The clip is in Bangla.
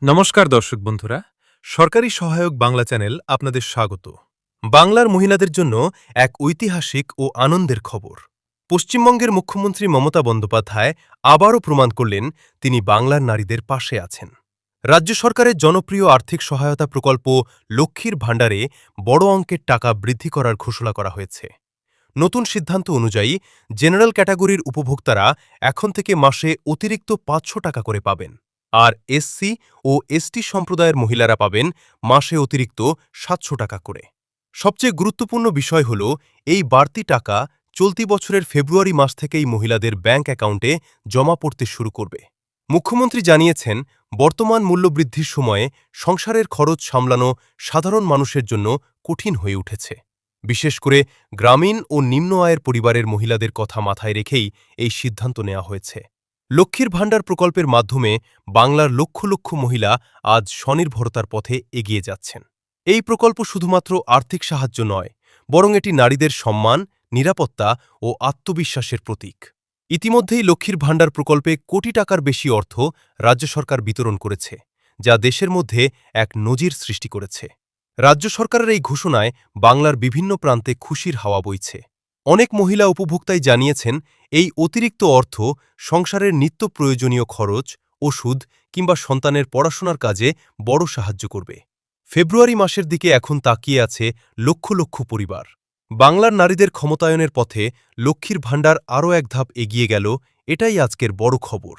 নমস্কার দর্শক বন্ধুরা, সরকারি সহায়ক বাংলা চ্যানেল আপনাদের স্বাগত। বাংলার মহিলাদের জন্য এক ঐতিহাসিক ও আনন্দের খবর। পশ্চিমবঙ্গের মুখ্যমন্ত্রী মমতা বন্দ্যোপাধ্যায় আবারও প্রমাণ করলেন তিনি বাংলার নারীদের পাশে আছেন। রাজ্য সরকারের জনপ্রিয় আর্থিক সহায়তা প্রকল্প লক্ষ্মীর ভাণ্ডারে বড় অঙ্কের টাকা বৃদ্ধি করার ঘোষণা করা হয়েছে। নতুন সিদ্ধান্ত অনুযায়ী জেনারেল ক্যাটাগরির উপভোক্তারা এখন থেকে মাসে অতিরিক্ত ৫০০ টাকা করে পাবেন, আর এসসি ও এসটি সম্প্রদায়ের মহিলারা পাবেন মাসে অতিরিক্ত ৭০০ টাকা করে। সবচেয়ে গুরুত্বপূর্ণ বিষয় হল এই বাড়তি টাকা চলতি বছরের ফেব্রুয়ারি মাস থেকেই মহিলাদের ব্যাংক অ্যাকাউন্টে জমা পড়তে শুরু করবে। মুখ্যমন্ত্রী জানিয়েছেন, বর্তমান মূল্যবৃদ্ধির সময়ে সংসারের খরচ সামলানো সাধারণ মানুষের জন্য কঠিন হয়ে উঠেছে। বিশেষ করে গ্রামীণ ও নিম্ন আয়ের পরিবারের মহিলাদের কথা মাথায় রেখেই এই সিদ্ধান্ত নেওয়া হয়েছে। লক্ষ্মীর ভাণ্ডার প্রকল্পের মাধ্যমে বাংলার লক্ষ লক্ষ মহিলা আজ স্বনির্ভরতার পথে এগিয়ে যাচ্ছেন। এই প্রকল্প শুধুমাত্র আর্থিক সাহায্য নয়, বরং এটি নারীদের সম্মান, নিরাপত্তা ও আত্মবিশ্বাসের প্রতীক। ইতিমধ্যেই লক্ষ্মীর ভাণ্ডার প্রকল্পে কোটি টাকার বেশি অর্থ রাজ্য সরকার বিতরণ করেছে, যা দেশের মধ্যে এক নজির সৃষ্টি করেছে। রাজ্য সরকারের এই ঘোষণায় বাংলার বিভিন্ন প্রান্তে খুশির হাওয়া বইছে। অনেক মহিলা উপভোক্তাই জানিয়েছেন, এই অতিরিক্ত অর্থ সংসারের নিত্য প্রয়োজনীয় খরচ, ওষুধ কিংবা সন্তানের পড়াশোনার কাজে বড় সাহায্য করবে। ফেব্রুয়ারি মাসের দিকে এখন তাকিয়ে আছে লক্ষ লক্ষ পরিবার। বাংলার নারীদের ক্ষমতায়নের পথে লক্ষ্মীর ভাণ্ডার আরও এক ধাপ এগিয়ে গেল, এটাই আজকের বড় খবর।